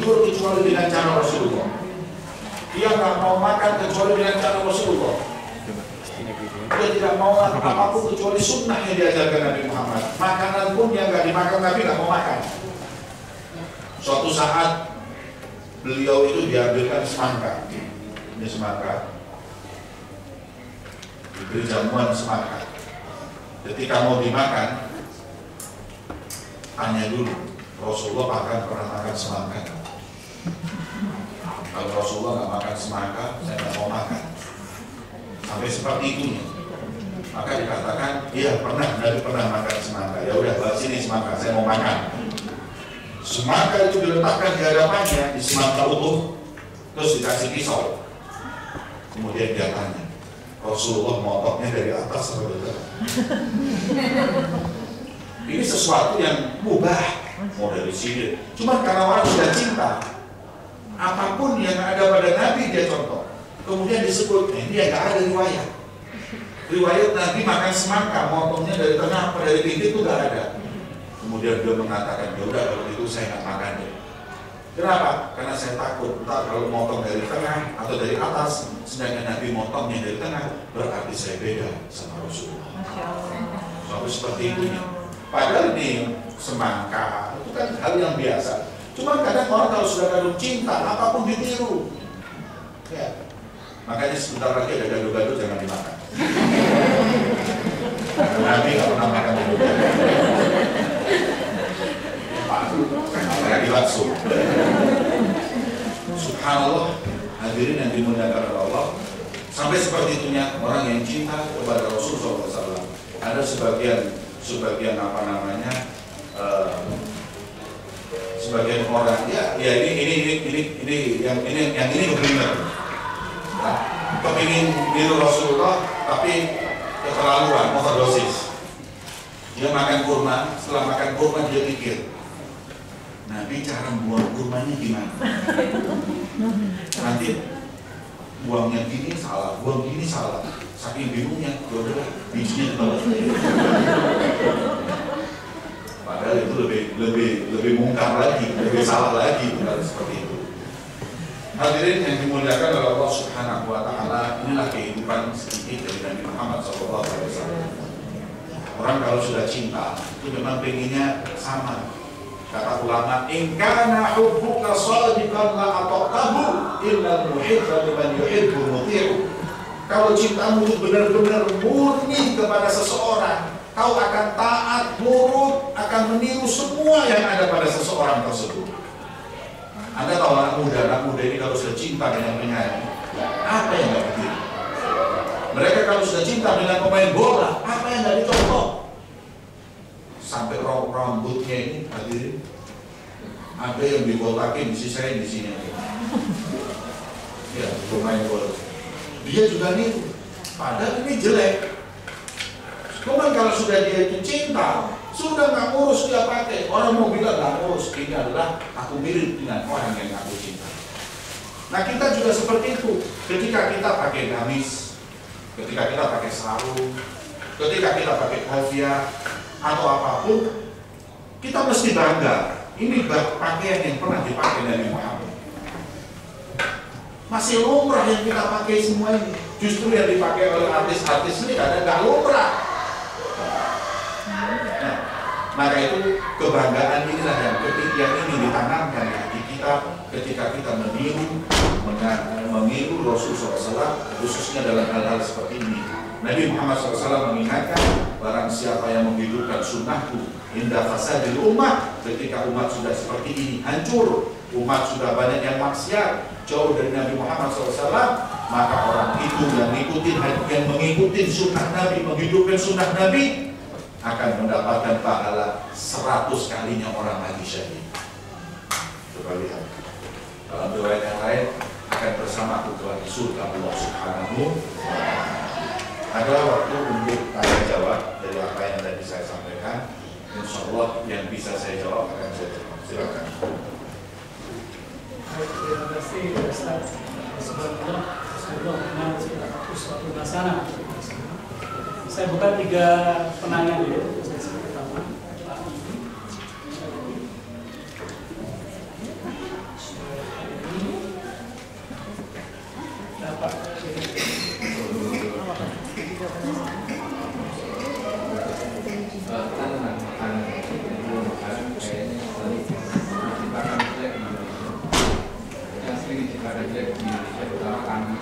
tidur kecuali dengan cara Rasulullah. Dia nggak mau makan kecuali dengan cara Rasulullah. Dia tidak mau apapun kecuali sunnah yang diajarkan Nabi Muhammad. Makanan pun yang nggak dimakan Nabi nggak mau makan. Suatu saat beliau itu diambilkan semangka. Ini semangka, diberi jamuan semangka. Ketika mau dimakan, tanya dulu, Rasulullah akan pernah makan semangka? Kalau Rasulullah nggak makan semangka, saya nggak mau makan. Sampai seperti itunya. Maka dikatakan, iya pernah, Nabi pernah makan semangka. Ya udah, bawa sini semangka, saya mau makan. Semangka itu diletakkan di hadapannya, di semangka utuh, terus dikasih pisau. Kemudian dia tanya, Rasulullah motoknya dari atas atau dari bawah? Ini sesuatu yang mubah, mau dari sini. Cuma karena orang sudah cinta, apapun yang ada pada Nabi dia contoh. Kemudian disebut, ini nggak ada riwayat. Riwayat Nabi makan semangka, motongnya dari tengah apa dari pinggir itu nggak ada. Kemudian dia mengatakan, ya udah kalau itu saya nggak makan deh. Kenapa? Karena saya takut ntar kalau motong dari tengah atau dari atas, sedangkan Nabi motongnya dari tengah, berarti saya beda sama Rasulullah. Sampai seperti itunya. Padahal ini semangka itu kan hal yang biasa. Cuma kadang orang kalau sudah kandung cinta, apapun ditiru. Ya. Makanya sebentar lagi ada gado-gado jangan dimakan. Nabi nggak pernah makan gado-gado. Apalagi bakso. Subhanallah, hadirin yang dimuliakan oleh Allah. Sampai seperti itunya orang yang cinta kepada Rasulullah SAW. Ada sebagian apa namanya, sebagian orang ya ini yang ini benar. Kepingin niru Rasulullah tapi keterlaluan, overdosis. Dia makan kurma, setelah makan kurma dia pikir, Nabi cara buang kurmanya gimana? Nanti buangnya gini salah, buang gini salah. Saking bingungnya, yaudah bijinya dibawah. Padahal itu lebih mungkar lagi, lebih salah lagi kalau seperti itu. Hadirin yang dimuliakan oleh Allah Subhanahu wa Ta'ala, inilah kehidupan sedikit dari Nabi Muhammad SAW. Orang kalau sudah cinta, itu memang pengennya sama. Kata ulama, in kana hubbuka shadiqan la ataqahu illa al-muhibba liman yuhibbu muti'u. Kalau cintamu itu benar-benar murni kepada seseorang, kau akan taat, nurut, akan meniru semua yang ada pada seseorang tersebut. Anda tahu anak muda ini kalau sudah cinta dengan penyanyi, apa yang nggak begitu? Mereka kalau sudah cinta dengan pemain bola, apa yang nggak dicontoh? Sampai rambutnya ini, hadirin, ada yang dibotakin, disisain di sini. Ya, pemain bola. Dia juga niru. Padahal ini jelek. Cuman kalau sudah dia itu cinta, sudah nggak ngurus dia pakai. Orang mau bilang nggak ngurus, ini adalah aku mirip dengan orang yang aku cinta. Nah kita juga seperti itu. Ketika kita pakai gamis, ketika kita pakai sarung, ketika kita pakai kopiah atau apapun, kita mesti bangga. Ini pakaian yang pernah dipakai Nabi Muhammad. Masih lumrah yang kita pakai semua ini. Justru yang dipakai oleh artis-artis ini kadang nggak lumrah. Nah, maka itu kebanggaan inilah yang ingin ditanamkan di hati kita ketika kita meniru Rasulullah SAW, khususnya dalam hal-hal seperti ini. Nabi Muhammad SAW mengingatkan, barang siapa yang menghidupkan sunnahku indah fasadil ummah, ketika umat sudah seperti ini hancur, umat sudah banyak yang maksiat, jauh dari Nabi Muhammad SAW, maka orang itu yang mengikuti sunnah Nabi, menghidupkan sunnah Nabi, akan mendapatkan pahala 100 kalinya orang mati syahid. Coba lihat dalam riwayat yang lain, akan bersama aku di surga Allah Subhanahu. Ada waktu untuk tanya jawab dari apa yang tadi saya sampaikan. Insya Allah yang bisa saya jawab akan saya jawab. Silakan. Terima kasih Ustaz. Semoga suatu dasana. Saya buka 3 penanya dulu. Sesi pertama, Pak. pada jelek di Indonesia terutama kami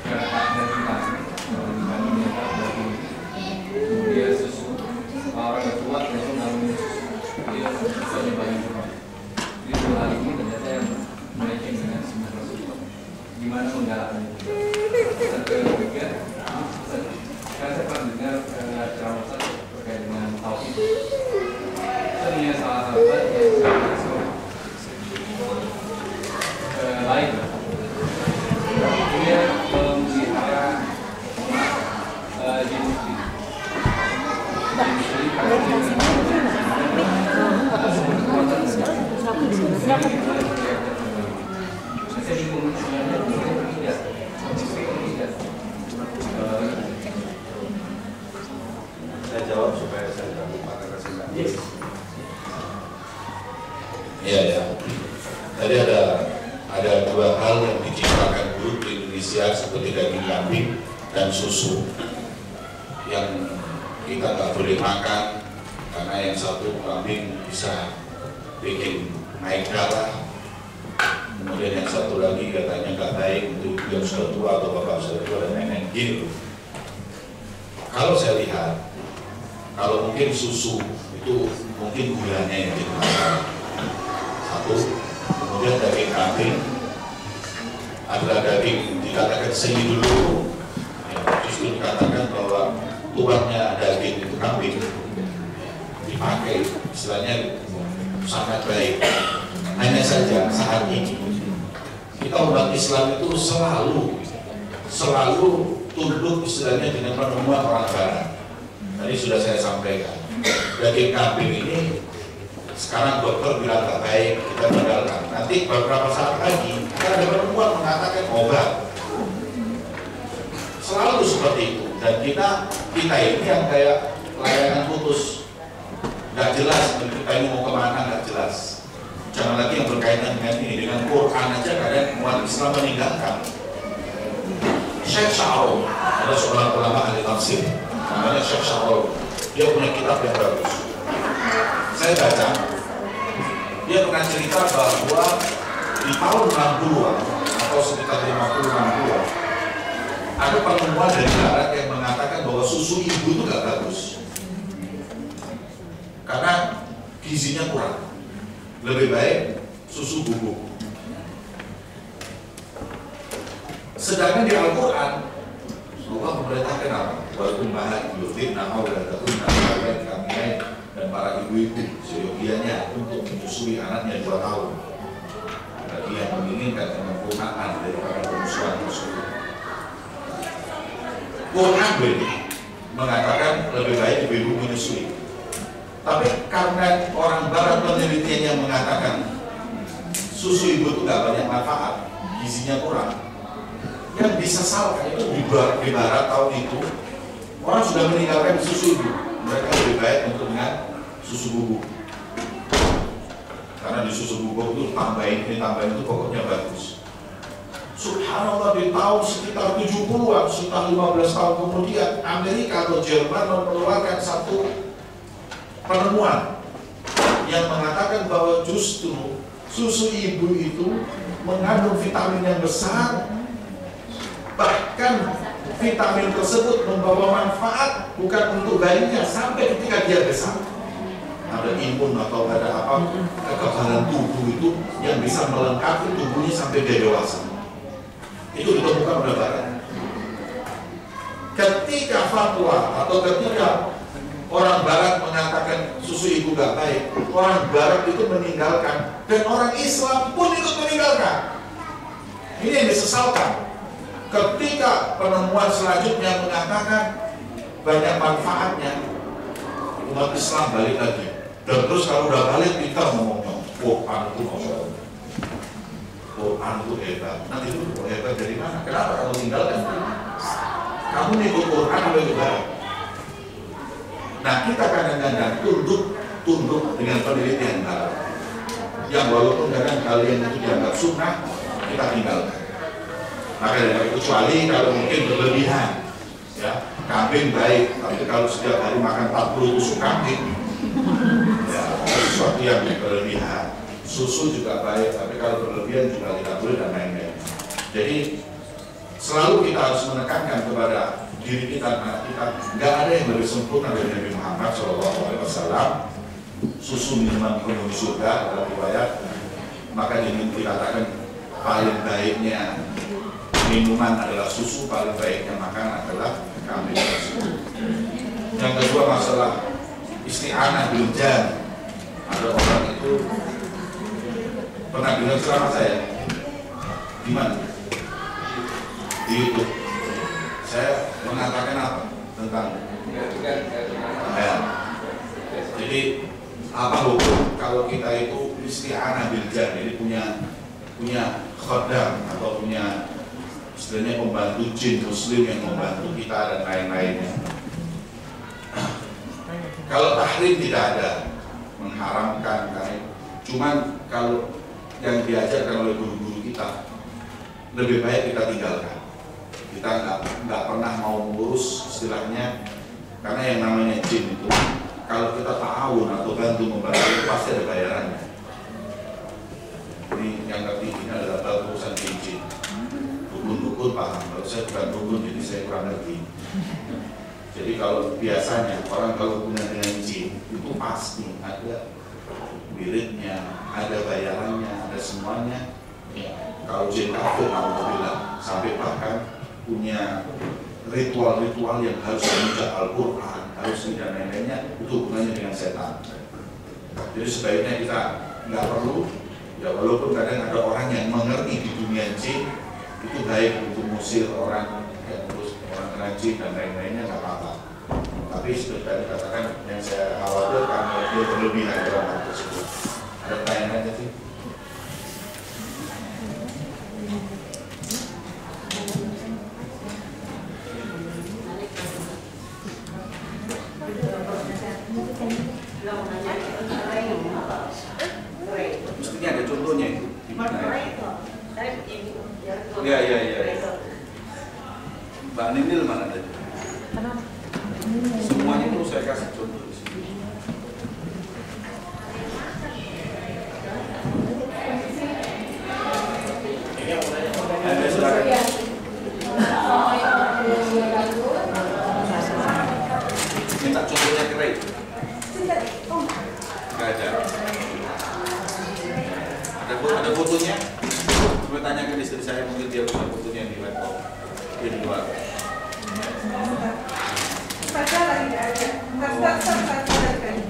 karena dari kami kemudian susu orang yang tua itu nggak minum susu dia bisa nyobain juga. Jadi dua hal ini ternyata yang matching dengan semua Rasulullah. Gimana menggalaknya? Dan ketiga, karena saya pernah dengar ceramah terkait dengan tauhid. Saya punya salah sahabat yang lain. Dia memelihara jin muslim. Saya jawab supaya saya tidak lupa kata saya. Yes. Iya ya. Tadi ada dua hal yang diciptakan dulu di Indonesia seperti daging kambing dan susu yang kita nggak boleh makan karena yang satu kambing bisa bikin naik darah, kemudian yang satu lagi katanya nggak baik untuk yang sudah tua atau bapak sudah tua dan lain-lain gitu. Kalau saya lihat, kalau mungkin susu itu mungkin gulanya yang jadi masalah. Satu, kemudian daging kambing adalah daging dikatakan seni dulu, ya, justru dikatakan bahwa tuangnya daging itu kambing dipakai istilahnya sangat baik. Hanya saja saat ini kita umat Islam itu selalu tunduk istilahnya dengan penemuan orang barat. Tadi sudah saya sampaikan, daging kambing ini sekarang dokter bilang nggak baik, kita tinggalkan. Nanti beberapa saat lagi kita ada penemuan mengatakan obat. Selalu seperti itu. Dan kita ini yang kayak layangan putus, nggak jelas kita ini mau kemana, nggak jelas. Jangan lagi yang berkaitan dengan ini, dengan Quran aja kadang umat Islam meninggalkan. Syekh Sya'rul, ada seorang ulama ahli tafsir, namanya Syekh Sya'rul. Dia punya kitab yang bagus. Saya baca, dia pernah cerita bahwa di tahun 60-an atau sekitar 50-60-an ada penemuan dari barat yang mengatakan bahwa susu ibu itu gak bagus karena gizinya kurang, lebih baik susu bubuk. Sedangkan di Al-Quran Allah memerintahkan apa? Wal-ummahat yurdi'na auladahunna hawlan kamilain, dan para ibu-ibu seyogianya untuk menyusui anaknya 2 tahun bagi yang menginginkan penyempurnaan daripada penyusuan tersebut. Quran mengatakan lebih baik ibu-ibu menyusui. Tapi karena orang barat penelitiannya mengatakan susu ibu itu gak banyak manfaat, gizinya kurang, yang disesalkan itu di barat tahun itu orang sudah meninggalkan susu ibu, mereka lebih baik untuk dengan susu bubuk. Karena di susu bubuk itu tambahin itu pokoknya bagus. Subhanallah, di tahun sekitar 70-an, sekitar 15 tahun kemudian Amerika atau Jerman mengeluarkan satu penemuan yang mengatakan bahwa justru susu ibu itu mengandung vitamin yang besar, bahkan vitamin tersebut membawa manfaat bukan untuk bayinya sampai ketika dia besar. Ada imun atau ada apa kekebalan tubuh itu yang bisa melengkapi tubuhnya sampai dia dewasa. Itu ditemukan oleh barat. Ketika fatwa atau ketika orang barat mengatakan susu ibu gak baik, orang barat itu meninggalkan, dan orang Islam pun ikut meninggalkan. Ini yang disesalkan. Ketika penemuan selanjutnya mengatakan banyak manfaatnya, umat Islam balik lagi. Dan terus kalau udah balik kita ngomongnya Quran itu Masya Allah, Quran itu hebat. Nanti itu hebat dari mana? Kenapa kamu tinggalkan? Kamu ikut Quran atau ikut barat? Nah, kita kadang-kadang tunduk dengan penelitian barat yang walaupun kadang kalian itu dianggap sunnah, kita tinggalkan. Maka dari kecuali kalau mungkin berlebihan, ya, kambing baik, tapi kalau setiap hari makan 40 tusuk kambing, ya, sesuatu yang berlebihan. susu juga baik, tapi kalau berlebihan juga tidak boleh dan lain-lain. Jadi selalu kita harus menekankan kepada diri kita, anak kita, nggak ada yang lebih sempurna dari Nabi Muhammad SAW. Susu minuman penghuni surga dalam riwayat, maka dikatakan paling baiknya minuman adalah susu, paling baiknya makan adalah kambing dan susu. Yang kedua masalah isti'anah bil jan. Ada orang itu pernah dengar ceramah saya di mana? Di YouTube. Saya mengatakan apa tentang ya. Jadi apa hukum kalau kita itu isti'anah bil jan, jadi punya khodam atau punya istilahnya pembantu jin muslim yang membantu kita dan lain-lainnya. Kalau tahrim tidak ada, mengharamkan, cuman kalau yang diajarkan oleh guru-guru kita lebih baik kita tinggalkan. Kita nggak pernah mau mengurus istilahnya, karena yang namanya jin itu kalau kita ta'awun atau bantu membantu pasti ada bayarannya. Ini yang ngerti ini adalah urusan jin. Dukun-dukun paham, kalau saya bukan dukun jadi saya kurang ngerti. Jadi kalau biasanya orang kalau punya dengan jin itu pasti ada wiridnya, ada bayarannya, ada semuanya. Ya. Kalau jin kafir, alhamdulillah, sampai bahkan punya ritual-ritual yang harus membaca Al-Quran, harus dan lain-lainnya, itu hubungannya dengan setan. Jadi sebaiknya kita nggak perlu, ya walaupun kadang ada orang yang mengerti di dunia jin, itu baik untuk musir orang, ya, terus orang kena jin dan lain-lainnya nggak apa-apa. Tapi seperti tadi katakan, yang saya khawatirkan dia berlebihan dalam hal tersebut. Ada pertanyaan aja sih? Mestinya ada contohnya itu di mana ya? Iya. Mbak Nindil mana tadi? Semuanya itu saya kasih contoh di sini. Ada silakan. Minta contohnya ke Ray. Nggak ada. Ada fotonya? Coba tanya ke istri saya, mungkin dia punya fotonya di laptop. Di luar.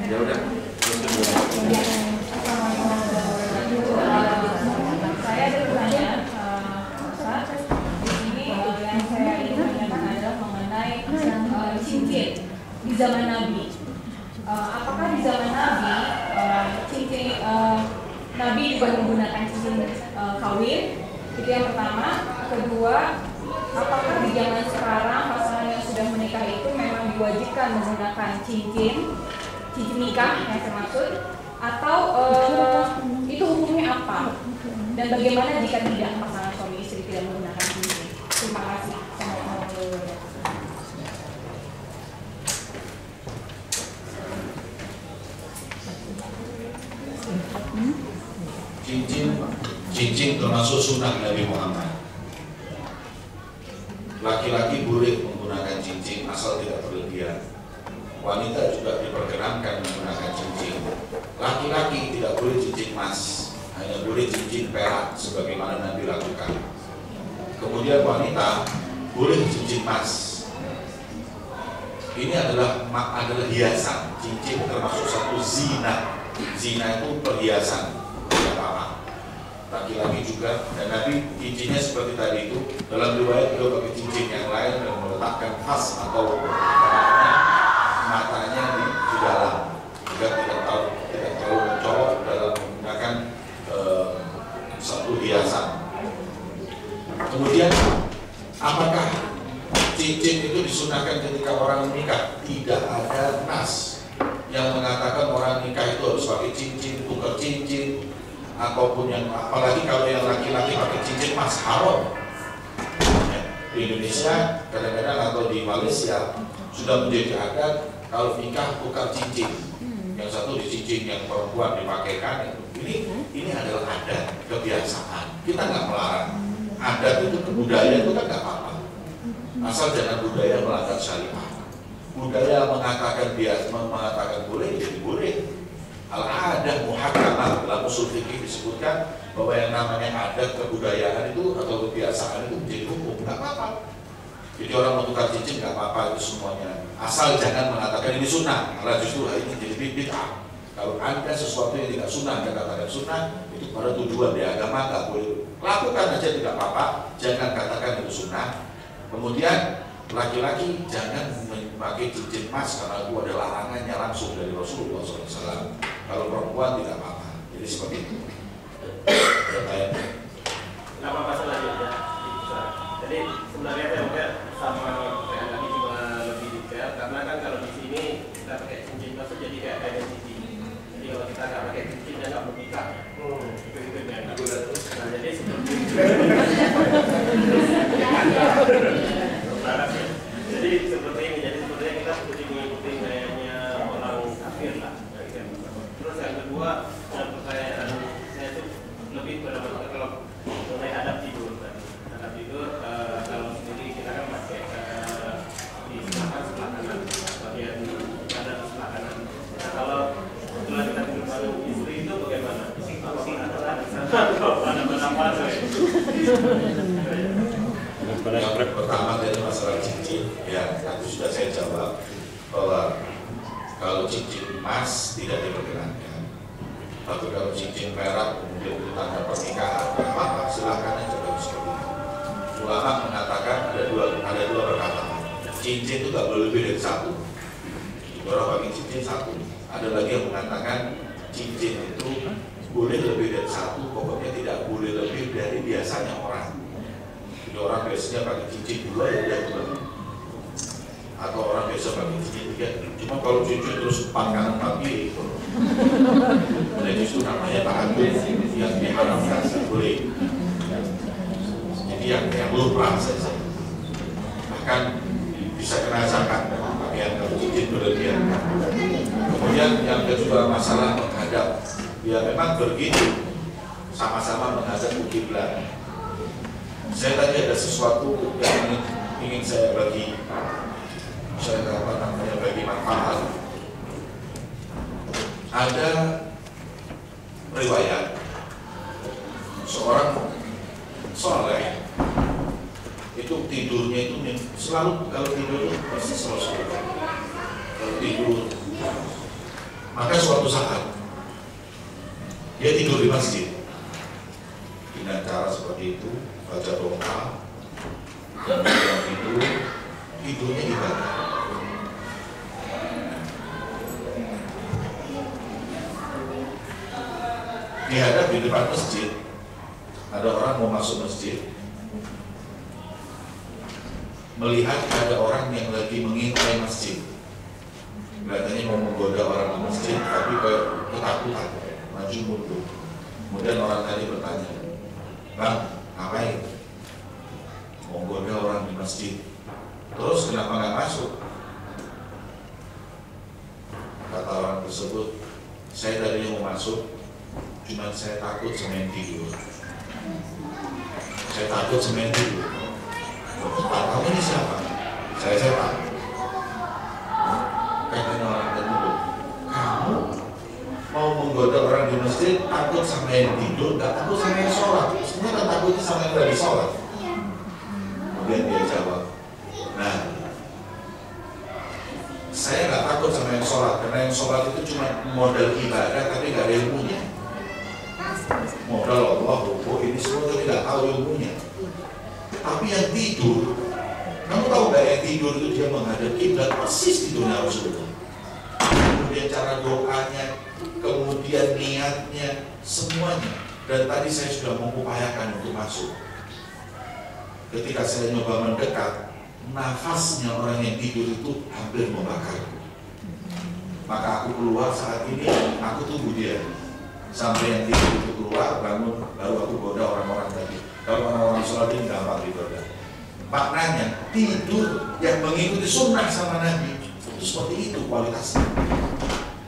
Ya udah. Saya ada pertanyaan, Ustaz. Di sini yang saya ingin tanyakan adalah mengenai cincin di zaman Nabi. Apakah di zaman Nabi cincin Nabi juga menggunakan cincin kawin? Itu yang pertama. Kedua, apakah di zaman sekarang pasangan yang sudah menikah itu memang diwajibkan menggunakan cincin nikah yang saya maksud, atau itu hukumnya apa? Dan bagaimana jika tidak, pasangan suami istri tidak menggunakan cincin? Terima kasih. Cincin termasuk sunnah Nabi Muhammad. Laki-laki boleh menggunakan cincin asal tidak berlebihan. Wanita juga diperkenankan menggunakan cincin. Laki-laki tidak boleh cincin emas, hanya boleh cincin perak sebagaimana Nabi lakukan. Kemudian wanita boleh cincin emas. Ini adalah hiasan. Cincin termasuk satu zina. Zina itu perhiasan, tidak apa-apa. Laki-laki juga, dan Nabi cincinnya seperti tadi itu. Dalam riwayat beliau pakai cincin yang lain dan meletakkan khas atau matanya di dalam, juga tidak terlalu mencolok dalam menggunakan satu hiasan. Kemudian apakah cincin itu disunahkan ketika orang menikah? Tidak ada nas yang mengatakan orang nikah itu harus pakai cincin, tukar cincin, ataupun yang apalagi kalau yang laki-laki pakai cincin emas, haram. Di Indonesia kadang-kadang atau di Malaysia sudah menjadi adat kalau nikah tukar cincin. yang satu dicincin, yang perempuan dipakaikan. Ini adalah adat, kebiasaan. Kita nggak melarang. Adat itu, budaya itu kan nggak apa-apa. Asal jangan budaya melanggar syariat. Budaya mengatakan mengatakan boleh, jadi boleh. Al-adah muhakkamah, dalam usul fikih disebutkan bahwa yang namanya adat, kebudayaan itu atau kebiasaan itu menjadi hukum, nggak apa-apa. Jadi orang mau tukar cincin nggak apa-apa, itu semuanya. Asal jangan mengatakan ini sunnah, karena justru hari ini jadi bid'ah. Kalau ada sesuatu yang tidak sunnah, Anda katakan sunnah, itu pada tujuan di agama nggak boleh. Lakukan aja tidak apa-apa, jangan katakan itu sunnah. Kemudian laki-laki jangan memakai cincin emas karena itu ada larangannya langsung dari Rasulullah SAW. Kalau perempuan tidak apa-apa. Jadi seperti itu. Nggak apa-apa selanjutnya. Jadi sebenarnya saya melihat sama kayak tadi cuma lebih detail karena kan kalau di sini kita pakai cincin emas jadi kayak identity. Jadi kalau kita nggak pakai cincin dan nggak menikah, itu ya. Nah jadi seperti itu. Jadi seperti ini. Jadi sebenarnya kita seperti mengikuti gayanya orang kafir lah. Terus yang kedua, pertanyaan saya itu lebih pada kalau mengenai adab tidur. Adab tidur kalau sendiri kita kan pakai di sebelah kanan, bagian badan sebelah kanan. Nah kalau setelah kita tidur bareng istri itu bagaimana? Yang pertama dari masalah cincin, ya tadi sudah saya jawab bahwa kalau cincin emas tidak diperkenankan, tapi kalau cincin perak kemudian itu tanda pernikahan, apa silahkan aja kalau seperti itu. Ulama mengatakan ada dua perkataan, cincin itu nggak boleh lebih dari satu. Orang pakai cincin satu. Ada lagi yang mengatakan cincin itu boleh lebih dari satu, pokoknya tidak boleh lebih dari biasanya orang. Jadi orang biasanya pakai cincin 2 ya udah 2, atau orang biasa pakai cincin 3. Cuma kalau cincin terus 4 kanan 4 kiri, jadi itu namanya ta'adud yang diharamkan, tidak boleh. Jadi yang lumrah saja, bahkan bisa kena zakat pakaian kalau cincin berlebihan. Kemudian yang kedua masalah menghadap, ya memang begitu, sama-sama menghadap ke kiblat. Saya tadi ada sesuatu yang ingin saya bagi, bagi manfaat. Ada riwayat seorang soleh itu tidurnya itu selalu kalau tidur itu pasti selalu kalau tidur. Maka suatu saat dia tidur di masjid dengan cara seperti itu, baca doa, dan tidurnya ibadah. Dihadap di depan masjid, ada orang mau masuk masjid, melihat ada orang yang lagi mengintai masjid. Kelihatannya mau menggoda orang di masjid, tapi ketakutan, maju mundur. Kemudian orang tadi bertanya, "Bang, ngapain? Mau goda orang di masjid. Terus kenapa nggak masuk?" Kata orang tersebut, "Saya tadinya mau masuk, cuma saya takut sama yang tidur. Saya takut sama yang tidur." "Pak, kamu ini siapa?" "Saya setan." Katanya orang tersebut, "Kamu mau menggoda orang di masjid, takut sama yang tidur, gak takut sama yang sholat. Sebenarnya kan takutnya sama yang lagi sholat." Kemudian dia jawab, "Nah, saya gak takut sama yang sholat, karena yang sholat itu cuma modal ibadah tapi gak ada ilmunya. Modal Allah, ini semua tapi gak tahu ilmunya. Tapi yang tidur, kamu tahu gak yang tidur itu dia menghadap kiblat persis tidurnya Rasulullah. Kemudian cara doanya, kemudian niatnya, semuanya. Dan tadi saya sudah mengupayakan untuk masuk. Ketika saya nyoba mendekat, nafasnya orang yang tidur itu hampir membakarku. Maka aku keluar saat ini, aku tunggu dia sampai yang tidur itu keluar, bangun, baru aku goda orang-orang tadi. Kalau orang-orang sholat ini gampang digoda. Maknanya tidur yang mengikuti sunnah sama Nabi itu seperti itu kualitasnya.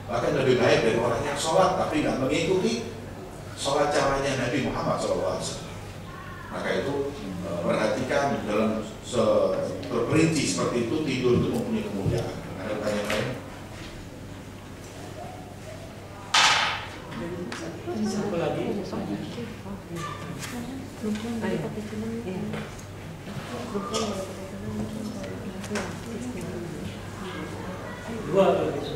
bahkan lebih baik dari orang yang sholat tapi nggak mengikuti sholat caranya Nabi Muhammad SAW. Maka itu perhatikan dalam berperinci seperti itu, tidur itu mempunyai kemuliaan. Ada pertanyaan lain? Satu lagi. Dua begitu.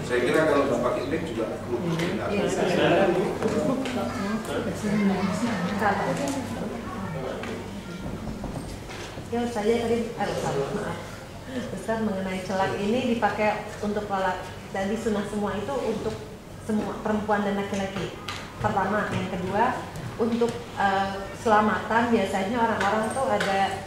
Saya kira kalau nggak pakai mic juga Ya saya tadi Ustaz mengenai celak ini dipakai untuk sholat. Jadi sunnah semua itu untuk semua perempuan dan laki-laki. Pertama, yang kedua untuk selamatan biasanya orang-orang tuh ada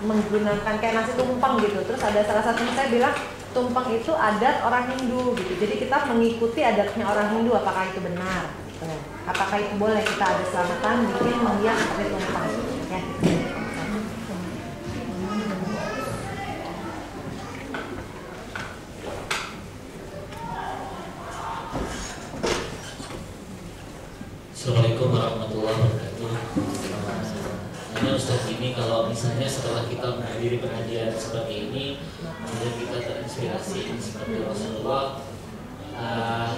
menggunakan kayak nasi tumpeng gitu. Terus ada salah satu saya bilang tumpeng itu adat orang Hindu gitu. Jadi kita mengikuti adatnya orang Hindu. Apakah itu benar? Gitu. Apakah itu boleh kita ada selamatan bikin menghias seperti tumpeng? Ya. Assalamualaikum warahmatullahi wabarakatuh. Hanya Ustaz ini kalau misalnya setelah kita menghadiri pengajian seperti ini, kemudian kita terinspirasi seperti Rasulullah,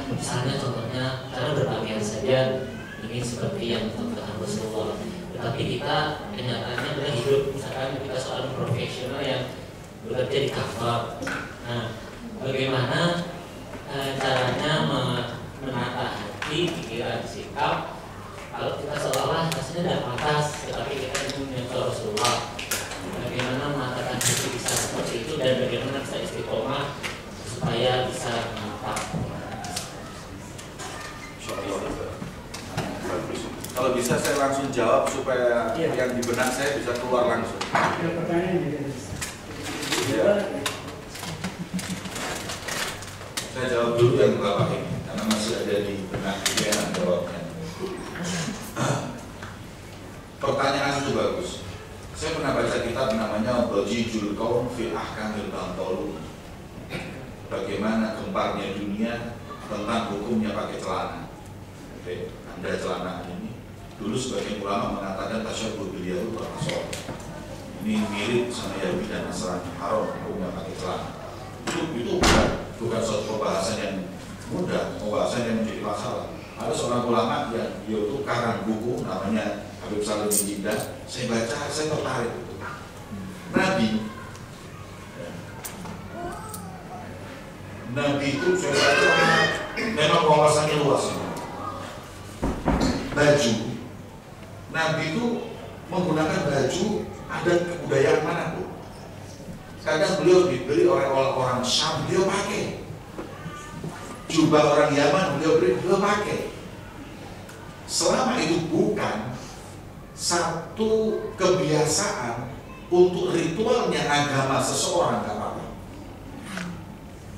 misalnya contohnya cara berpakaian saja ingin seperti yang dicontohkan Rasulullah, tetapi kita kenyataannya adalah hidup misalkan kita seorang profesional yang bekerja di kantor. Nah, bagaimana caranya menata hati, pikiran, sikap kalau kita seolah-olah rasanya tidak pantas, tetapi kita punya Rasulullah. Bagaimana mengatakan hati bisa seperti itu dan bagaimana bisa istiqomah supaya bisa menata. Kalau bisa saya langsung jawab supaya yang di benak saya bisa keluar langsung. Ada pertanyaan juga. Ya. Saya jawab dulu yang berapa ini karena masih ada di benak yang jawabnya. Pertanyaan itu bagus. Saya pernah baca kitab namanya Bajijul Qaum fi Ahkamil Bantolu. Bagaimana gemparnya dunia tentang hukumnya pakai celana. Oke, Anda celana ini. Dulu sebagian ulama mengatakan tasyabbuh bil Yahud wa Nasara. Ini mirip sama Yahudi dan Nasrani, haram hukumnya pakai celana. Itu bukan suatu pembahasan yang mudah, pembahasan yang menjadi masalah. Ada seorang ulama yang dia itu karang buku namanya Habib Salim bin Jindah. Saya baca, saya tertarik. Nabi itu saya baca memang wawasannya luas. Baju Nabi itu menggunakan baju adat kebudayaan mana pun. Kadang beliau dibeli oleh orang Syam, beliau pakai. Jubah orang Yaman beliau pakai. Selama itu bukan satu kebiasaan untuk ritualnya agama seseorang, nggak apa-apa.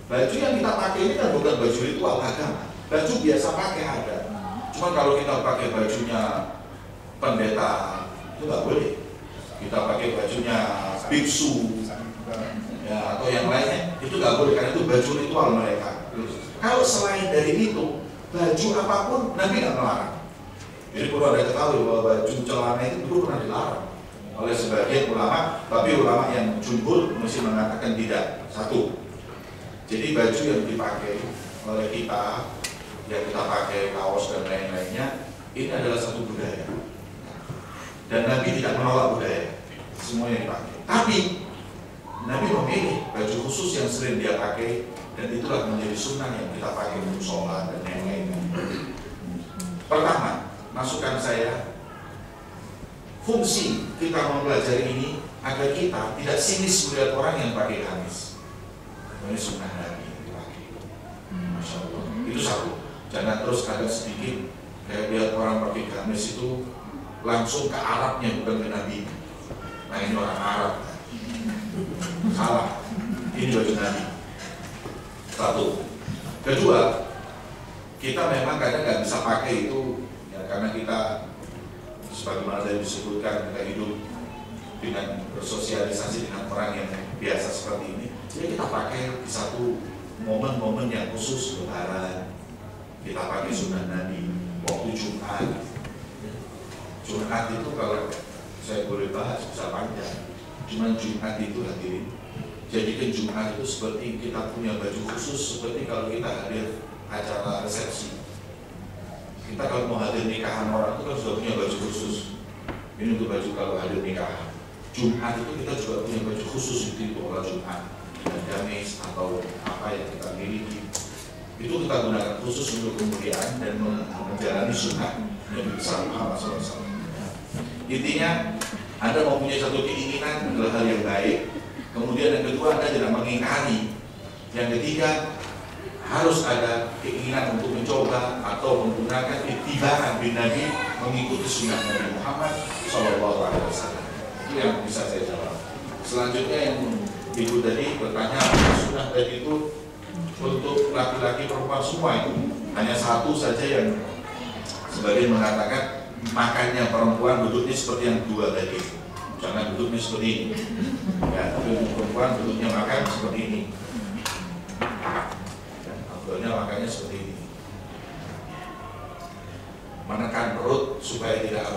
Baju yang kita pakai ini kan bukan baju ritual agama, baju biasa pakai ada. Cuma kalau kita pakai bajunya pendeta itu nggak boleh. Kita pakai bajunya biksu ya, atau yang lainnya itu nggak boleh karena itu baju ritual mereka. Kalau selain dari itu, baju apapun Nabi nggak melarang. Jadi perlu Anda ketahui bahwa baju celana itu dulu pernah dilarang oleh sebagian ulama, tapi ulama yang jumhur mesti mengatakan tidak. Satu, jadi baju yang dipakai oleh kita, yang kita pakai kaos dan lain-lainnya, ini adalah satu budaya. Dan Nabi tidak menolak budaya, semuanya dipakai. Tapi Nabi memilih baju khusus yang sering dia pakai. Dan itulah menjadi sunnah yang kita pakai untuk sholat dan yang lainnya. Pertama, masukan saya, fungsi kita mempelajari ini agar kita tidak sinis melihat orang yang pakai gamis. Ini sunnah Nabi dipakai. Masya Allah. Itu satu. Jangan terus kadang sedikit kayak lihat orang pakai gamis itu langsung ke Arabnya bukan ke Nabi. Nah ini orang Arab. Salah. Ini baju Nabi. Satu. Kedua, kita memang kadang nggak bisa pakai itu ya, karena kita sebagaimana tadi disebutkan kita hidup dengan bersosialisasi dengan orang yang biasa seperti ini. Jadi kita pakai di satu momen-momen yang khusus Lebaran kita pakai sunnah Nabi. Waktu Jumat itu kalau saya boleh bahas bisa panjang. Cuman Jumat itu hadirin, jadikan Jumat itu seperti kita punya baju khusus, seperti kalau kita hadir acara resepsi. Kita kalau mau hadir nikahan orang itu kan sudah punya baju khusus. Ini untuk baju kalau hadir nikahan. Jumat itu kita juga punya baju khusus itu orang Jumat, gamis atau apa yang kita miliki. Itu kita gunakan khusus untuk kemuliaan dan menjalani sunnah Nabi besar Muhammad SAW. Intinya, Anda mau punya satu keinginan adalah hal yang baik. Kemudian yang kedua, Anda jangan mengingkari. Yang ketiga, harus ada keinginan untuk mencoba atau menggunakan ittiba'an bin Nabi, mengikuti sunnah Nabi Muhammad SAW. Itu yang bisa saya jawab. Selanjutnya yang Ibu tadi bertanya, sunnah tadi itu untuk laki-laki perempuan semua itu hanya satu saja yang sebagian mengatakan makannya perempuan duduknya seperti yang dua tadi, jangan duduknya seperti ini ya, tapi untuk perempuan duduknya makan seperti ini, duduknya makannya seperti ini, menekan perut supaya tidak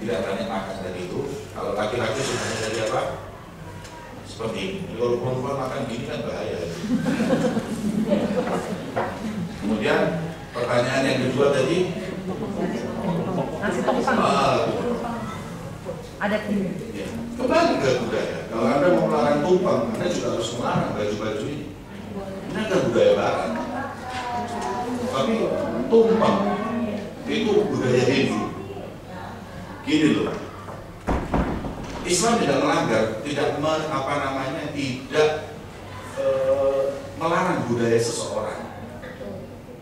banyak makan dari itu. Kalau laki-laki sukanya dari apa? Seperti ini. Kalau perempuan makan gini kan bahaya. Kemudian pertanyaan yang kedua tadi, nasi tongsang. Ada ini. Ya, kembali ke budaya. Kalau Anda mau melarang tumpeng, Anda juga harus melarang baju-baju ini. Ini kan budaya Barat. Tapi tumpeng itu budaya Hindu. Gini loh. Islam tidak melanggar, tidak melarang budaya seseorang.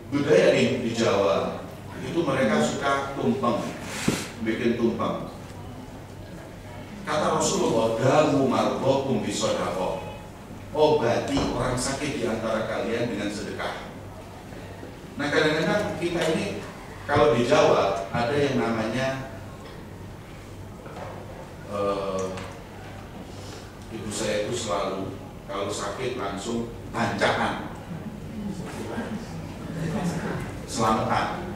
Budaya di Jawa itu mereka suka tumpeng, bikin tumpeng. Kata Rasulullah, damu marbokum bisodaqah, obati orang sakit di antara kalian dengan sedekah. Nah kadang-kadang kita ini kalau di Jawa ada yang namanya ibu saya itu selalu kalau sakit langsung bancaan, selamatan.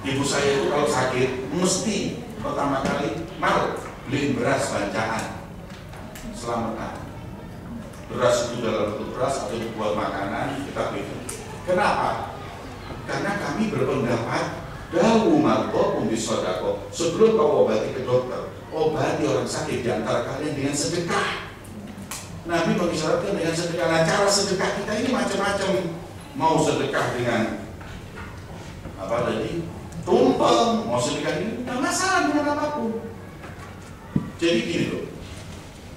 Ibu saya itu kalau sakit mesti pertama kali mau beliin beras bancaan, selamatan. Beras itu dalam bentuk beras atau dibuat makanan kita beli. Kenapa? Karena kami berpendapat dawu marbokum bisodaqah, sebelum kau obati ke dokter, obati orang sakit di antara kalian dengan sedekah. Nabi mengisyaratkan dengan sedekah. Nah, cara sedekah kita ini macam-macam. Mau sedekah dengan apa tadi? Tumpeng, mau sedekah ini tidak masalah dengan apapun. Jadi gini loh,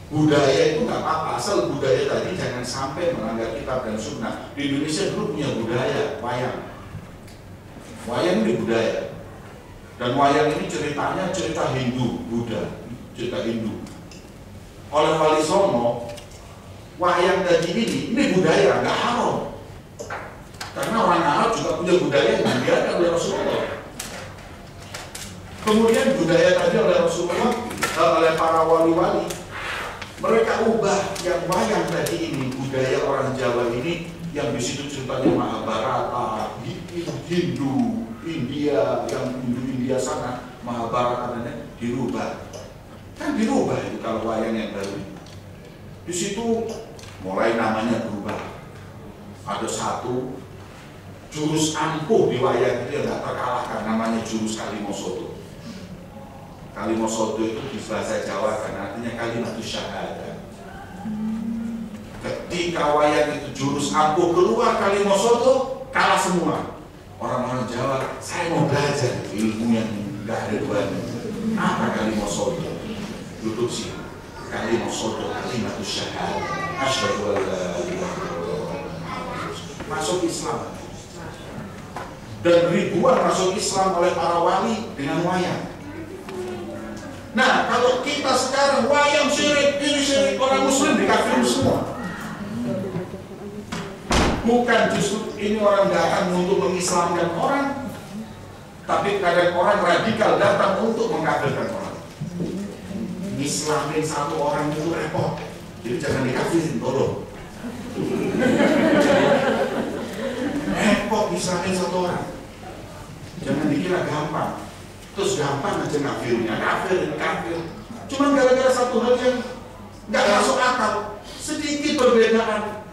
budaya itu nggak apa-apa, asal budaya tadi jangan sampai melanggar kitab dan sunnah. Di Indonesia dulu punya budaya wayang. Wayang ini budaya. Dan wayang ini ceritanya cerita Hindu, Buddha, cerita Hindu. Oleh Wali Songo, wayang tadi ini budaya, nggak haram. Karena orang Arab juga punya budaya yang dibiarkan oleh Rasulullah. Kemudian budaya tadi oleh Rasulullah, oleh para wali-wali, mereka ubah yang wayang tadi ini, budaya orang Jawa ini, yang di situ ceritanya Mahabharata, Hindu, India, yang Hindu-India sana, Mahabharata dirubah. Kan dirubah itu kalau wayang yang baru. Di situ mulai namanya berubah. Ada satu jurus ampuh di wayang itu yang tidak terkalahkan, namanya jurus Kalimosodo. Kalimosodo itu di bahasa Jawa kan artinya kalimat syahadat. Ketika wayang itu jurus ampuh keluar Kalimosodo, kalah semua. Orang-orang Jawa, saya mau belajar ilmu yang nggak ada duanya. Apa Kalimosodo? Duduk sih. Kalimosodo kalimat syahadat. Asyhadu an la ilaha illallah. Masuk Islam. Dan ribuan masuk Islam oleh para wali dengan wayang. Nah, kalau kita sekarang wayang syirik, ini syirik, orang muslim dikafirin semua. Bukan justru ini orang datang untuk mengislamkan orang, tapi kadang orang radikal datang untuk mengkafirkan orang. Islamin satu orang itu repot, jadi jangan dikafirin, tolong. Repot misalnya satu orang. Jangan dikira gampang. Terus gampang aja kafir. Cuman gara-gara satu hal yang nggak masuk akal, sedikit perbedaan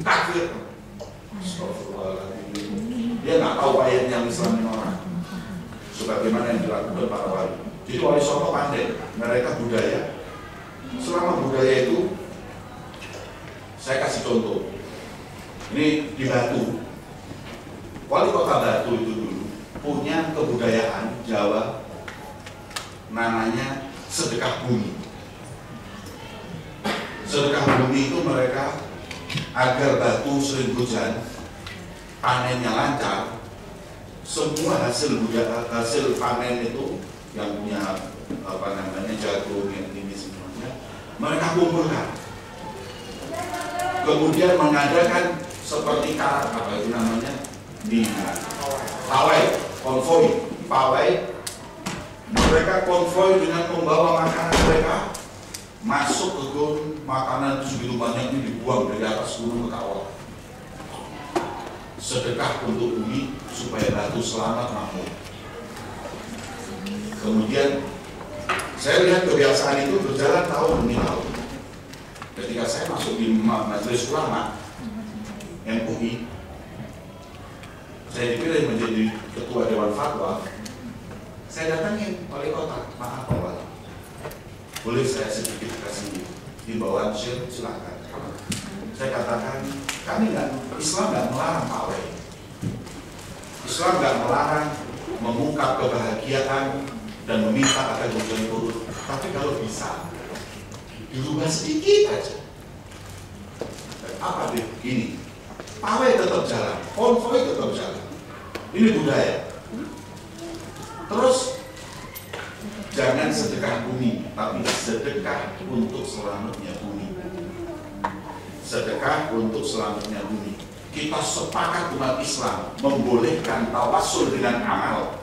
kafir. Astagfirullahaladzim. Dia nggak tahu ayatnya Islamin orang. Sebagaimana yang dilakukan para wali. Jadi wali songo pandai. Mereka budaya. Selama budaya itu, saya kasih contoh. Ini di Batu. Wali kota Batu itu dulu punya kebudayaan Jawa namanya sedekah bumi. Sedekah bumi itu mereka agar Batu sering hujan, panennya lancar, semua hasil panen itu yang punya jagung yang ini semuanya mereka kumpulkan. Kemudian mengadakan seperti apa itu namanya di pawai, konvoi, mereka konvoi dengan membawa makanan mereka masuk ke gunung, makanan itu segitu banyak ini dibuang dari atas gunung ke kawah. Sedekah untuk bumi supaya Batu selamat makmur. Kemudian saya lihat kebiasaan itu berjalan tahun demi tahun. Ketika saya masuk di majelis ulama MUI, saya dipilih menjadi ketua Dewan Fatwa. Saya datangin wali kota, maaf Pak Wali, boleh saya sedikit kasih himbauan, silakan. Saya katakan, kami Islam nggak melarang pawai. Islam nggak melarang mengungkap kebahagiaan dan meminta agar hujan turun. Tapi kalau bisa dirubah sedikit aja. Apa deh? Ini pawai tetap jalan, konvoi tetap jalan. Ini budaya. Terus jangan sedekah bumi, tapi sedekah untuk selamatnya bumi. Sedekah untuk selamatnya bumi. Kita sepakat umat Islam membolehkan tawassul dengan amal.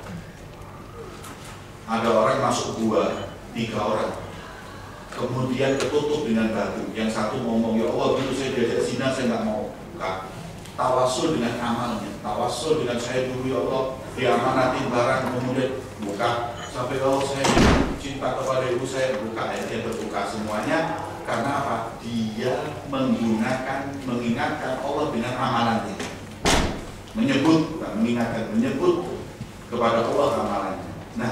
Ada orang masuk gua, 3 orang, kemudian ketutup dengan batu. Yang satu ngomong, ya Allah, dulu saya diajak zina, saya nggak mau buka. Tawassul dengan amalnya, tawassul dengan saya dulu, ya Allah, diamanatin barang, kemudian buka. Sampai kalau saya cinta kepada ibu saya, buka, akhirnya terbuka semuanya. Karena apa? Dia mengingatkan Allah dengan amalannya. Menyebut, bukan mengingatkan, menyebut kepada Allah amalannya. Nah,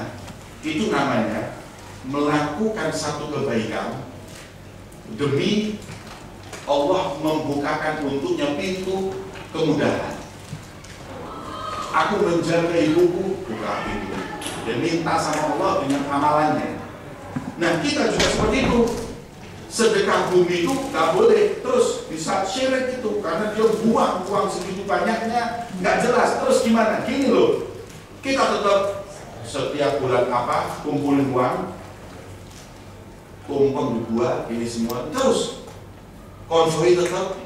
itu namanya melakukan satu kebaikan demi Allah membukakan untuknya pintu kemudahan. Aku menjaga ibuku, buka pintu. Dan minta sama Allah dengan amalannya. Nah, kita juga seperti itu. Sedekah bumi itu nggak boleh terus bisa syirik itu karena dia buang segitu banyaknya nggak jelas. Terus gimana? Gini loh, kita tetap setiap bulan kumpulin uang, tumpeng dibuat ini semua, terus konvoi tetap,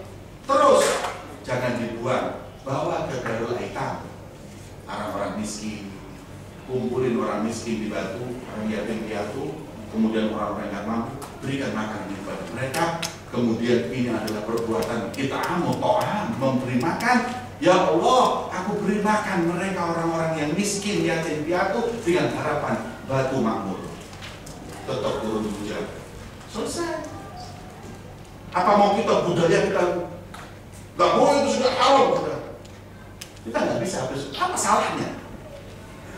terus jangan dibuang, bawa ke Darul Aitam, orang-orang miskin, kumpulin orang miskin di Batu, orang yatim piatu, kemudian orang-orang yang mampu, berikan makan kepada mereka. Kemudian ini adalah perbuatan kita memberi makan. Ya Allah, aku beri makan mereka orang-orang yang miskin, yatim piatu dengan harapan Batu makmur. Tetap turun hujan. Selesai. Apa mau kita budaya kita nggak boleh, itu sudah haram kita nggak bisa. Apa salahnya?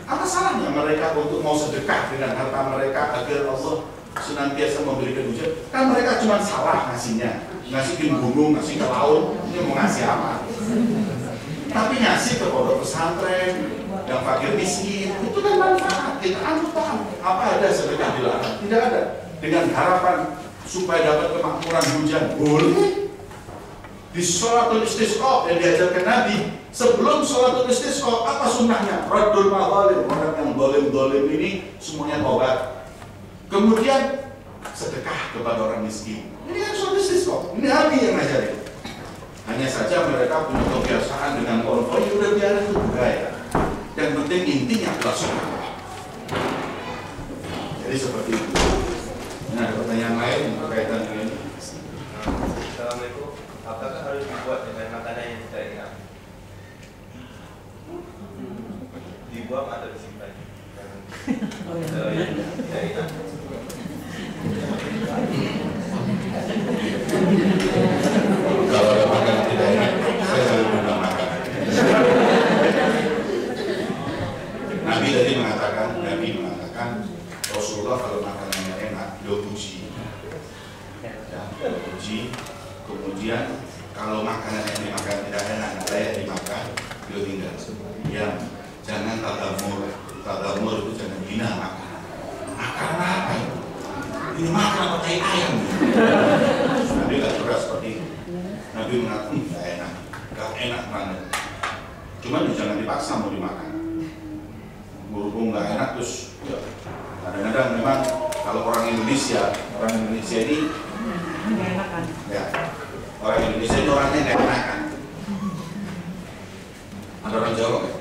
Apa salahnya mereka untuk mau sedekah dengan harta mereka agar Allah senantiasa memberikan hujan? Kan mereka cuma salah ngasihnya, ngasih ke gunung, ngasih ke laut, ini mau ngasih apa? Tapi ngasih ke pondok pesantren yang fakir miskin, itu kan manfaat. Kita paham. Apa ada sedekah dilarang? Tidak ada. Dengan harapan supaya dapat kemakmuran hujan, boleh. Di sholatul istisqa yang diajarkan Nabi, sebelum sholatul istisqa apa sunnahnya? Raddul mazalim, orang yang dolim ini semuanya tobat. Kemudian sedekah kepada orang miskin. Ini kan sholatul istisqa. Ini Nabi yang ngajarin. Hanya saja mereka punya kebiasaan dengan konvoi, udah biarin itu budaya. Yang penting intinya adalah sedekah. Jadi seperti itu. Nah, ada pertanyaan lain berkaitan dengan ini. Assalamualaikum. apakah harus dibuat dengan makanan yang tidak enak? Dibuang atau disimpan? Yang tidak enak. Kalau ada makanan tidak enak, saya selalu bilang makan. Nabi mengatakan Rasulullah kalau makanannya enak, dia puji. Kemudian kalau makanan yang dimakan tidak enak, nggak layak dimakan, dia tinggal. Yang jangan tadamur itu jangan hina makanan. Makanan apa itu? Ini makan pakai ayam. Nabi nggak suka seperti itu. Nabi mengatakan nggak enak banget. Cuman jangan dipaksa mau dimakan. Berhubung nggak enak terus ya. Kadang-kadang memang kalau orang Indonesia ini nggak enakan. Ya, orang Indonesia ini orangnya nggak enakan. Ada orang Jawa nggak?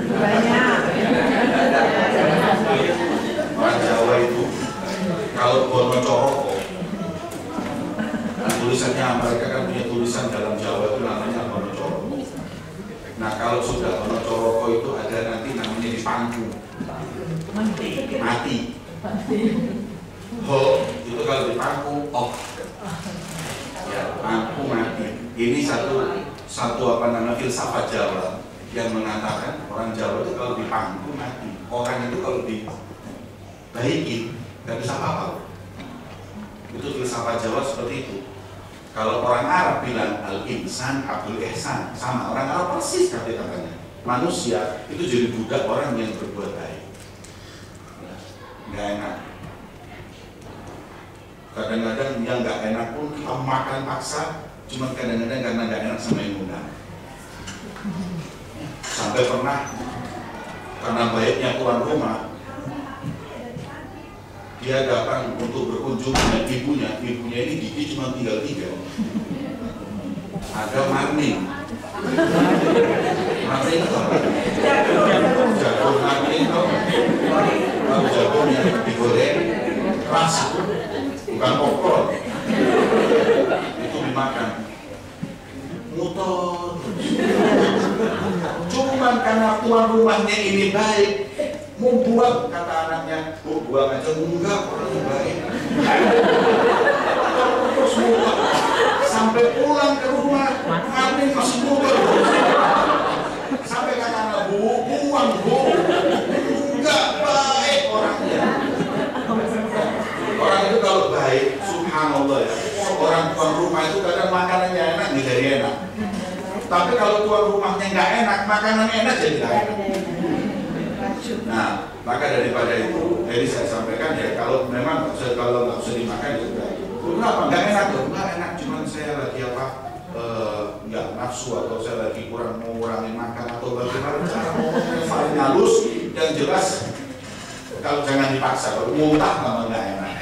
Banyak. Orang Jawa itu kalau Wonocoroko, tulisannya mereka kan punya tulisan dalam Jawa itu namanya Wonocoroko. Nah kalau sudah Wonocoroko itu ada nanti namanya dipangku, mati. Ho itu kalau dipangku, oh ya pangku mati. Ini satu apa namanya filsafat Jawa yang mengatakan orang Jawa itu kalau dipangku mati. Orang itu kalau dibaikin nggak bisa apa-apa. Itu filsafat Jawa seperti itu. Kalau orang Arab bilang al-insan abdul ihsan, sama orang Arab persis kata-katanya. Manusia itu jadi budak orang yang berbuat baik. Nggak enak. Kadang-kadang yang nggak enak pun kita makan paksa, cuma kadang-kadang karena nggak enak sama yang undang. Sampai pernah karena baiknya tuan rumah, dia datang untuk berkunjung dengan ibunya ini gigi cuma tinggal 3. Ada marning itu jagung marning itu jagung yang digoreng keras, bukan popcorn, itu dimakan muter. Cuman karena tuan rumahnya ini baik, mau buang, kata anaknya, buang aja, enggak, orang baik. Terus muter sampai pulang ke rumah, marning masih muter. Sampai kata anak, buang, enggak baik orangnya. Orang itu kalau baik, subhanallah ya, seorang tuan rumah itu kadang makanannya enak, jadi enak. Tapi kalau tuan rumahnya nggak enak, makanan enak jadi nggak enak. Nah, maka daripada itu, jadi saya sampaikan ya, kalau memang kalau nggak usah dimakan ya sudah. Kenapa? Nggak enak loh, nggak enak. Cuman saya lagi nggak nafsu atau saya lagi kurang mengurangi makan atau bagaimana cara ngomongnya yang paling halus, yang jelas. Kalau jangan dipaksa, kalau muntah memang nggak enak.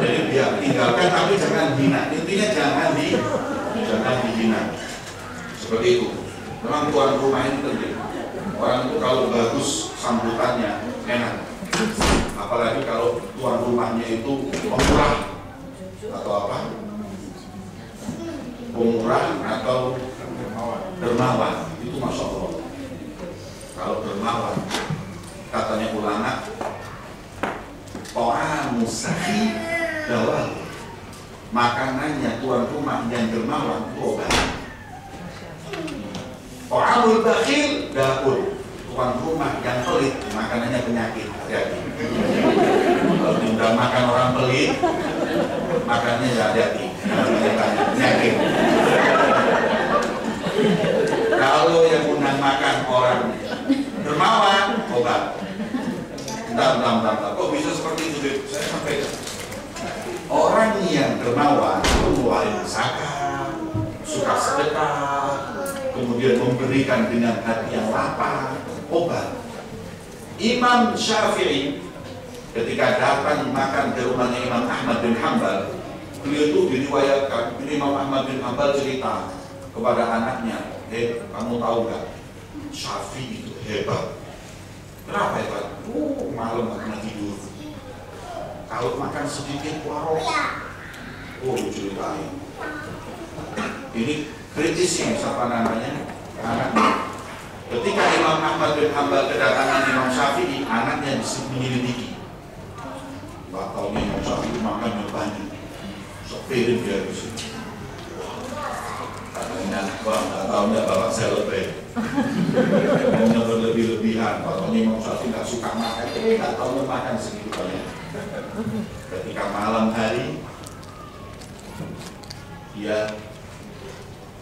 Jadi biar tinggalkan, tapi jangan hina. Intinya jangan dihina. Seperti itu. Memang tuan rumah ini penting. Orang itu kalau bagus sambutannya enak. Apalagi kalau tuan rumahnya itu pemurah atau apa? Pemurah atau dermawan. Itu masya Allah. Kalau dermawan, katanya ulama, ta'amu sahi dawah. Makanannya tuan rumah yang dermawan itu obat. Ta'amul bakhil daun. Tuan rumah yang pelit makanannya penyakit. Hati-hati. Kalau tidak makan orang pelit, makannya hati-hati. Penyakit. Kalau yang undang makan orang dermawan, obat. Bentar. Kok bisa seperti itu? Saya sampaikan. Orang yang dermawan itu ngeluarin zakat, suka sedekah, kemudian memberikan dengan hati yang lapang, obat. Imam Syafi'i ketika datang makan ke rumahnya Imam Ahmad bin Hanbal, beliau itu diriwayatkan, Imam Ahmad bin Hanbal cerita kepada anaknya, kamu tahu nggak, Syafi'i itu hebat. Kenapa hebat? Malam nggak pernah tidur. Kalau makan sedikit warok, ceritain. Ini kritis ini siapa namanya anaknya. Ketika Imam Ahmad bin Hanbal kedatangan Imam Syafi'i, anaknya menyelidiki. Pak tahu Imam Syafi'i makan yang banyak, sopirin dia di sini. Katanya, wah nggak tahunya bapak saya lebih, hanya berlebih-lebihan. Pak tahu Imam Syafi'i nggak suka makan, nggak tahu makan segitu banyak. Ketika malam hari, dia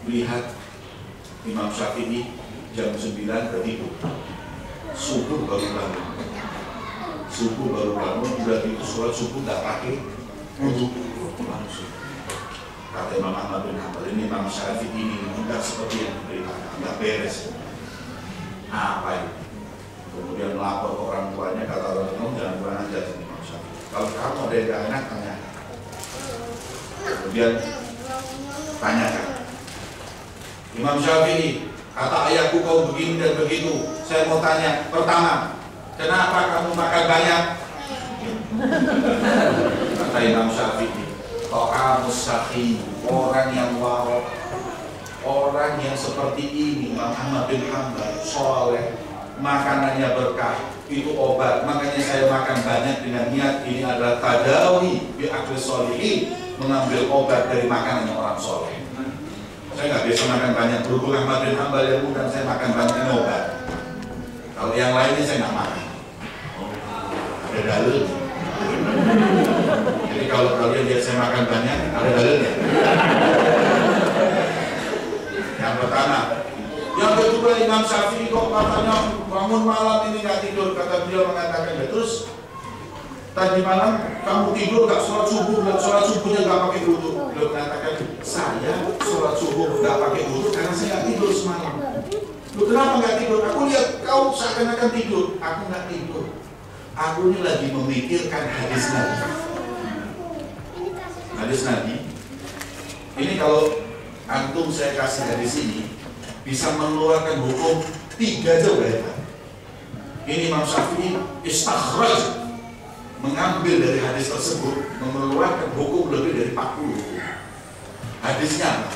lihat Imam Syafi'i jam 9 tertidur, subuh baru bangun, udah itu sholat subuh nggak pakai wudhu langsung. Kata Imam Ahmad bin Hanbal, ini Imam Syafi'i ini tidak seperti yang diberitakan, nggak beres. Apa itu? Kemudian melapor ke orang tuanya, kata orang tua, jangan kurang ajar Imam Syafi'i. Kalau kamu ada yang enak, tanya. Kemudian tanyakan, Imam Syafi'i, kata ayahku kau begini dan begitu. Saya mau tanya, pertama, kenapa kamu makan banyak? Kata Imam Syafi'i, ta'amus sahih, orang yang warok, orang yang seperti ini, Imam Ahmad bin Hanbal, soleh, makanannya berkah, itu obat. Makanya saya makan banyak dengan niat ini adalah tadawi bi akli sholihin, mengambil obat dari makanannya orang soleh. Saya nggak biasa makan banyak, berhubung Ahmad bin Hanbal yang undang saya makan banyak ini obat. Kalau yang lainnya saya nggak makan. Ada dalil. Jadi kalau kalian lihat saya makan banyak, ada dalilnya. Yang pertama. Yang kedua, Imam Syafi'i kok katanya bangun malam ini nggak tidur. Kata beliau mengatakan, ya terus tadi malam kamu tidur nggak sholat subuh, dan sholat subuhnya nggak pakai wudhu. Beliau mengatakan, saya sholat subuh nggak pakai wudhu karena saya nggak tidur semalam. Lu kenapa nggak tidur? Aku lihat kau seakan-akan tidur. Aku nggak tidur. Aku ini lagi memikirkan hadis Nabi. Hadis Nabi. Ini kalau antum saya kasih hadis ini bisa mengeluarkan hukum 3 jauh hebat. Ini Imam Syafi'i istakhraj, mengambil dari hadis tersebut, mengeluarkan hukum lebih dari 40. Hadisnya apa?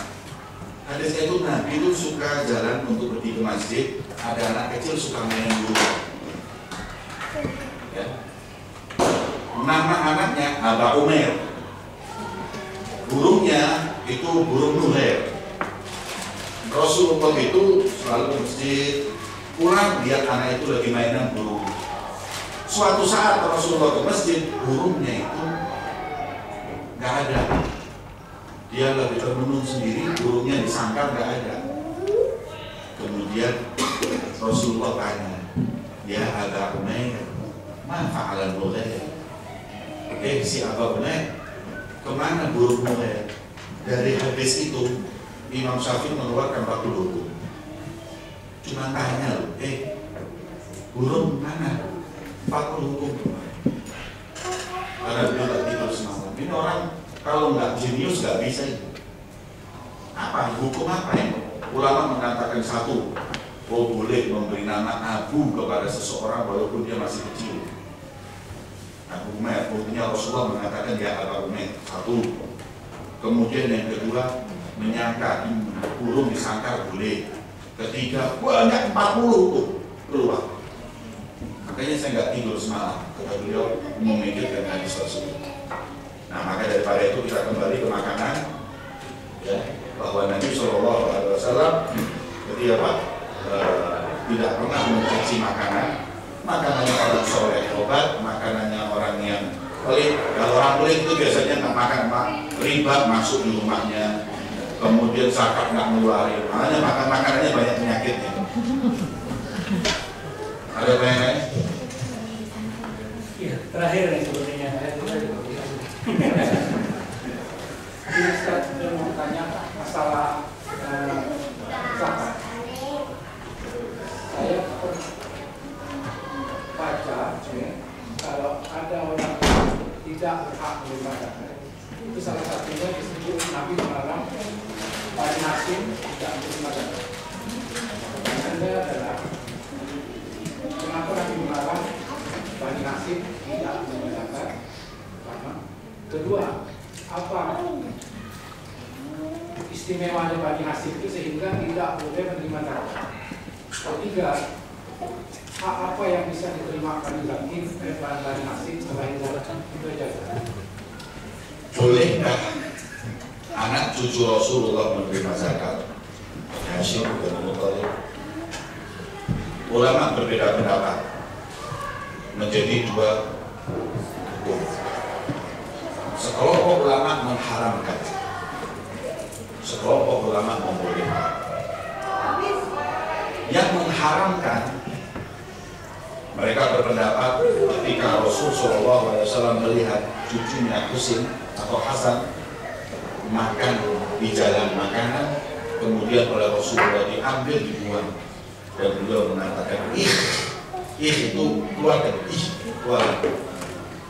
Hadisnya itu Nabi itu suka jalan untuk pergi ke masjid, ada anak kecil suka main burung. Ya. Nama anaknya Aba Umair. Burungnya itu burung Nuhair. Rasulullah itu selalu ke masjid, pulang lihat anak itu lagi mainan burung. Suatu saat Rasulullah ke masjid, burungnya itu nggak ada. Dia lagi termenung sendiri, burungnya disangkar nggak ada. Kemudian Rasulullah tanya, ya Aba Umair, ma fa'alan Nuhair? Si Aba Umair, kemana burung Nuhair? Dari hadis itu Imam Syafi'i mengeluarkan 40 hukum. Cuma tanya loh, burung mana? 40 hukum. Karena dia tak tidur semalam. Ini orang kalau nggak jenius nggak bisa itu. Apa hukum apa yang ulama mengatakan? Satu, boleh memberi nama Abu kepada seseorang walaupun dia masih kecil. Abu Umair, buktinya Rasulullah mengatakan dia Abu Umair. Satu. Kemudian yang kedua, menyangka burung disangkar boleh. Ketiga, banyak 40 tuh keluar. Makanya saya nggak tidur semalam. Kata beliau memikirkan hadis tersebut. Nah maka daripada itu kita kembali ke makanan, ya, bahwa Nabi SAW ketika tidak pernah mencaci makanan. Makanannya orang soleh obat, makanannya orang yang pelit. Kalau orang pelit itu biasanya nggak makan riba masuk di rumahnya. Kemudian zakat nggak ngeluarin, makanya makanannya banyak penyakitnya. Ada lain-lain? Iya, terakhir nih sepertinya. Ini saya mau tanya masalah zakat. Saya baca kalau ada orang tidak berhak menerima zakat, itu salah satunya disebut Nabi melarang Bani Hashim tidak menerima zakat. Pertanyaannya adalah kenapa Nabi melarang Bani Hashim tidak menerima zakat? Pertama, kedua, apa istimewanya Bani Hashim itu sehingga tidak boleh menerima zakat. Ketiga, hak apa yang bisa diterima Bani Zakir oleh Bani Hashim selain zakat? Itu aja. Bolehkah anak cucu Rasulullah menerima zakat? Hashim dan Muttalib. Ulama berbeda pendapat menjadi dua hukum. Sekelompok ulama mengharamkan, sekelompok ulama membolehkan. Yang mengharamkan, mereka berpendapat ketika Rasulullah SAW melihat cucunya Husain atau Hasan makan di jalan makanan, kemudian oleh Rasulullah diambil, dibuang, dan beliau mengatakan itu keluarga, keluar.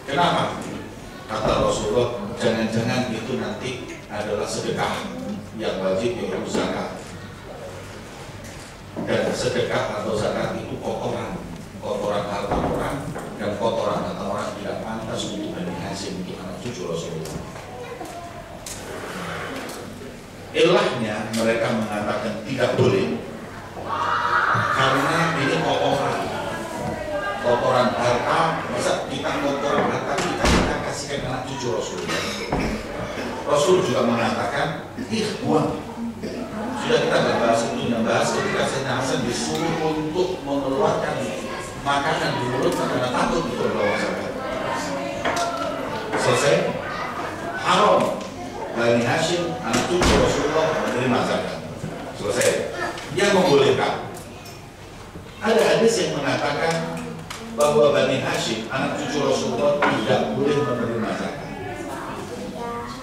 Kenapa? Kata Rasulullah, jangan-jangan itu nanti adalah sedekah yang wajib yaitu zakat. Dan sedekah atau zakat itu kotoran harta orang, dan kotoran harta orang tidak pantas untuk Bani Hashim, untuk anak cucu Rasulullah. Ilahnya mereka mengatakan tidak boleh karena ini kotoran harta. Masa kita kotoran harta kita kasihkan anak cucu Rasulullah? Rasul juga mengatakan buang. Sudah kita bahas itu, yang bahas ketika Sayyidina Hasan disuruh untuk mengeluarkan makanan di mulut karena takut berbawa zakat. Selesai, haram Bani Hashim anak cucu Rasulullah menerima zakat. Selesai. Yang membolehkan, ada hadis yang mengatakan bahwa Bani Hashim anak cucu Rasulullah tidak boleh menerima zakat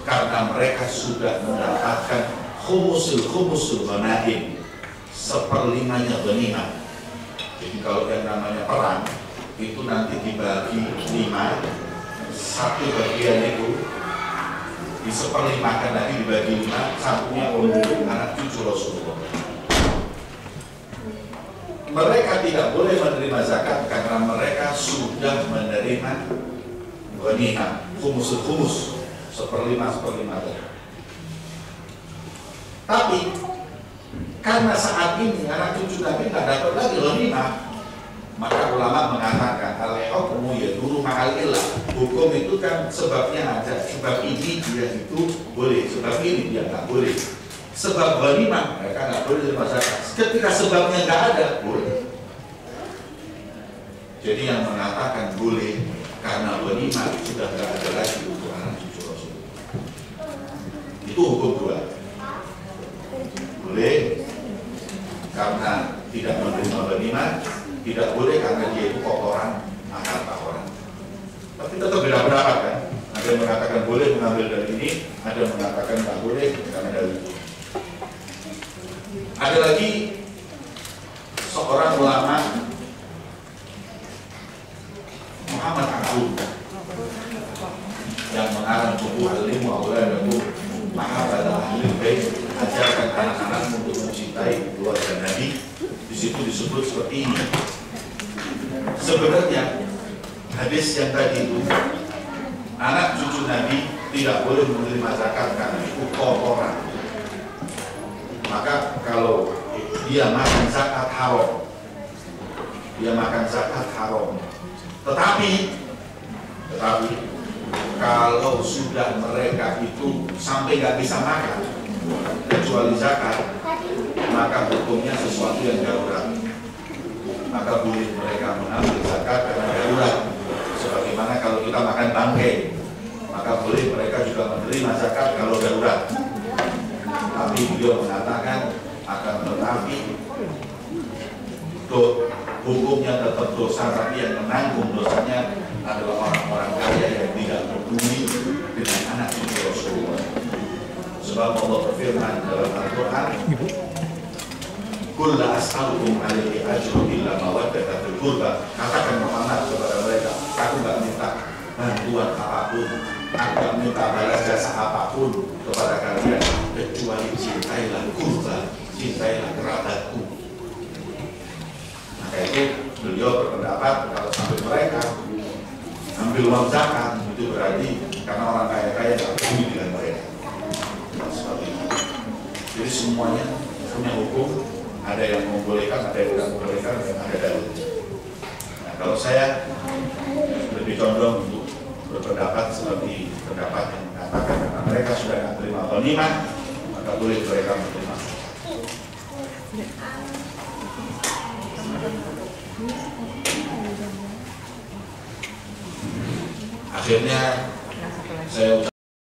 karena mereka sudah mendapatkan khumusul ghanaim, seperlimanya ghanimah. Jadi kalau yang namanya perang itu nanti dibagi 5, satu bagian itu diseperlimakan, nanti dibagi 5, satunya untuk anak cucu Rasulullah. Mereka tidak boleh menerima zakat karena mereka sudah menerima ghanimah, khumus, seperlima. Tapi karena saat ini anak cucu Nabi tidak dapat lagi ghanimah, maka ulama mengatakan al-hukmu yaduru ma'al illah. Hukum itu kan sebabnya ada, sebab ini dia itu boleh, sebab ini dia nggak boleh. Sebab ghanimah mereka nggak boleh menerima zakat. Ketika sebabnya nggak ada, boleh. Jadi yang mengatakan boleh karena ghanimah sudah nggak ada lagi untuk anak cucu Rasulullah. Itu hukum dua. Boleh karena tidak menerima ghanimah, tidak boleh karena dia itu kotoran harta orang. Tapi tetap beda pendapat kan? Ada yang mengatakan boleh mengambil dari ini, ada yang mengatakan tak boleh karena dari itu. Ada lagi seorang ulama Muhammad Agung yang mengarang buku Al-Ilmu Auladahu Mahabbatul Ahlul Bait, ajarkan anak-anak untuk mencintai keluarga Nabi. Di situ disebut seperti ini. Sebenarnya hadis yang tadi itu, anak cucu Nabi tidak boleh menerima zakat karena itu kotoran. Maka kalau dia makan zakat haram, Tetapi kalau sudah mereka itu sampai nggak bisa makan kecuali zakat, maka hukumnya sesuatu yang darurat. Maka boleh mereka mengambil zakat karena darurat. Sebagaimana kalau kita makan bangkai, maka boleh mereka juga menerima zakat kalau darurat. Tapi beliau mengatakan akan tetapi hukumnya tetap dosa, tapi yang menanggung dosanya adalah orang-orang kaya yang tidak peduli dengan anak cucu Rasulullah. Sebab Allah berfirman dalam Al-Quran, "Qul la as'alukum 'alaihi ajran illa mawaddata fil qurba." Katakan Muhammad kepada mereka, aku nggak minta bantuan apapun, aku nggak minta balas jasa apapun kepada kalian kecuali cintailah qurba, cintailah kerabatku. Maka itu beliau berpendapat kalau sampai mereka ambil uang zakat itu berarti karena orang kaya-kaya tidak peduli dengan mereka. Seperti itu. Jadi semuanya punya hukum, ada yang membolehkan, ada yang tidak membolehkan, dan ada dalilnya. Nah, kalau saya lebih condong untuk berpendapat seperti pendapat yang mengatakan karena mereka sudah tidak terima ghanimah, maka boleh mereka menerima. Akhirnya saya